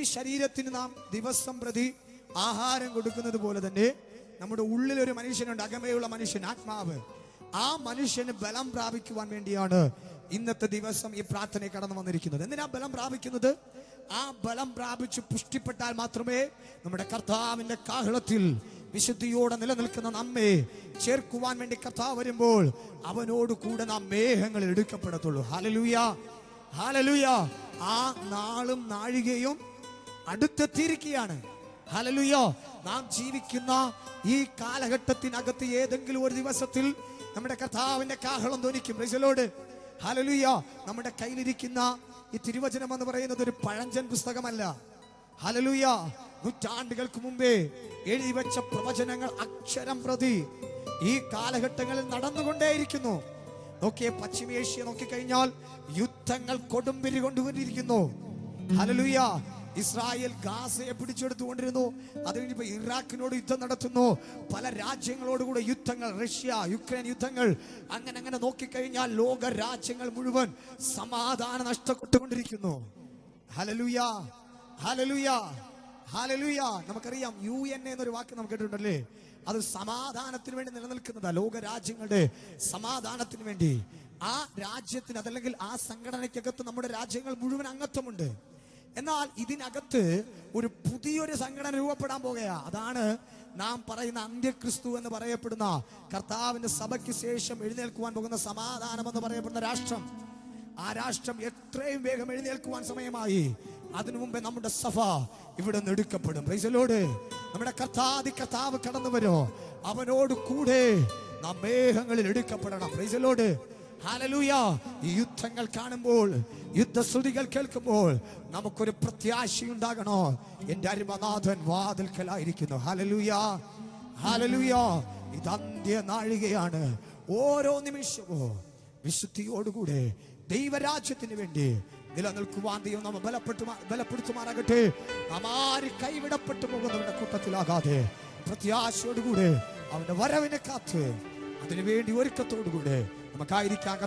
ശരീരത്തിന് നാം ദിവസം പ്രതി ആഹാരം കൊടുക്കുന്നത് പോലെ തന്നെ നമ്മുടെ ഉള്ളിലൊരു മനുഷ്യനുണ്ട്, അകമയുള്ള മനുഷ്യൻ, ആത്മാവ്. ആ മനുഷ്യന് ബലം പ്രാപിക്കുവാൻ വേണ്ടിയാണ് ഇന്നത്തെ ദിവസം ഈ പ്രാർത്ഥന കടന്നു വന്നിരിക്കുന്നത്. എന്തിനാ ബലം പ്രാപിക്കുന്നത്? ആ ബലം പ്രാപിച്ച് പുഷ്ടിപ്പെട്ടാൽ മാത്രമേ നമ്മുടെ കർത്താവിന്റെ കാഹളത്തിൽ വിശുദ്ധിയോടെ നിലനിൽക്കുന്ന നമ്മെ ചേർക്കുവാൻ വേണ്ടി കർത്താവ് വരുമ്പോൾ അവനോട് കൂടെ നാം മേഘങ്ങളിൽ എടുക്കപ്പെടത്തുള്ളൂ. Hallelujah, hallelujah. ആ നാളും നാഴികയും അടുത്തെത്തിയിരിക്കുകയാണ്. ഹല്ലേലൂയ. നാം ജീവിക്കുന്ന ഈ കാലഘട്ടത്തിനകത്ത് ഏതെങ്കിലും ഒരു ദിവസത്തിൽ നമ്മുടെ കർത്താവിന്റെ കാഹളം ധ്വനിക്കും. Praise the Lord. ഹല്ലേലൂയ. നമ്മുടെ കയ്യിലിരിക്കുന്ന ഈ തിരുവചനം എന്ന് പറയുന്നത് ഒരു പഴഞ്ചൻ പുസ്തകമല്ല. ഹല്ലേലൂയ. നൂറ്റാണ്ടുകൾക്ക് മുമ്പേ എഴുതി വെച്ച പ്രവചനങ്ങൾ അക്ഷരം പ്രതി ഈ കാലഘട്ടങ്ങളിൽ നടന്നുകൊണ്ടേയിരിക്കുന്നു. നോക്കിയേ, പശ്ചിമേഷ്യ നോക്കിക്കഴിഞ്ഞാൽ യുദ്ധങ്ങൾ കൊടുമ്പിരി കൊണ്ടുകൊണ്ടിരിക്കുന്നു. ഹല്ലേലൂയ. ഇസ്രായേൽ ഗാസയെ പിടിച്ചെടുത്തുകൊണ്ടിരുന്നു. അത് കഴിഞ്ഞപ്പോൾ ഇറാഖിനോട് യുദ്ധം നടത്തുന്നു. പല രാജ്യങ്ങളോടുകൂടെ യുദ്ധങ്ങൾ, റഷ്യ യുക്രൈൻ യുദ്ധങ്ങൾ. അങ്ങനെ നോക്കിക്കഴിഞ്ഞാൽ ലോക രാജ്യങ്ങൾ മുഴുവൻ സമാധാനം നഷ്ടപ്പെട്ടുകൊണ്ടിരിക്കുന്നു. ഹല്ലേലൂയ, ഹല്ലേലൂയ, ഹല്ലേലൂയ. നമുക്കറിയാം UN എന്നൊരു വാക്ക് നമുക്ക് കേട്ടിട്ടുണ്ടല്ലേ? അത് സമാധാനത്തിന് വേണ്ടി നിലനിൽക്കുന്നതാ. ലോക രാജ്യങ്ങളുടെ സമാധാനത്തിന് വേണ്ടി. ആ രാജ്യത്തിന് അതല്ലെങ്കിൽ ആ സംഘടനയ്ക്കകത്ത് നമ്മുടെ രാജ്യങ്ങൾ മുഴുവൻ അംഗത്വമുണ്ട്. എന്നാൽ ഇതിനകത്ത് ഒരു പുതിയൊരു സംഘടന രൂപപ്പെടാൻ പോകുകയാ. അതാണ് നാം പറയുന്ന അന്ത്യക്രിസ്തു എന്ന് പറയപ്പെടുന്ന കർത്താവിന്റെ സഭയ്ക്ക് ശേഷം എഴുന്നേൽക്കുവാൻ പോകുന്ന സമാധാനം എന്ന് പറയപ്പെടുന്ന രാഷ്ട്രം. ആ രാഷ്ട്രം എത്രയും വേഗം എഴുന്നേൽക്കുവാൻ സമയമായി. അതിനു മുമ്പേ നമ്മുടെ സഭ ഇവിടെ നിന്ന് എടുക്കപ്പെടും. Price the Lord. നമ്മുടെ കർത്താവ് കടന്നു വരോ, അവനോട് കൂടെ നാം മേഘങ്ങളിൽ എടുക്കപ്പെടണം. Praise the Lord. ഹല്ലേലൂയ. ഈ യുദ്ധങ്ങൾ കാണുമ്പോൾ, യുദ്ധശ്രുതികൾ കേൾക്കുമ്പോൾ നമുക്കൊരു പ്രത്യാശയുണ്ടാകണോ? എന്റെ അരുമനാഥൻ വാതിൽക്കലായിരിക്കുന്നു. Hallelujah, hallelujah. ഇത് അന്ത്യ നാഴികയാണ്. ഓരോ നിമിഷവും വിശുദ്ധിയോടുകൂടെ ദൈവരാജ്യത്തിന് വേണ്ടി നിലനിൽക്കുവാൻ ദൈവം നമ്മെ ബലപ്പെടുത്തുമാറാകട്ടെ. നാം ആര് കൈവിടപ്പെട്ടു പോകുന്നവരുടെ കൂട്ടത്തിലാകാതെ പ്രത്യാശയോടുകൂടെ അവന്റെ വരവിനെ കാത്ത് അതിനുവേണ്ടി ഒരുക്കത്തോടുകൂടെ നമുക്കായിരിക്കാം.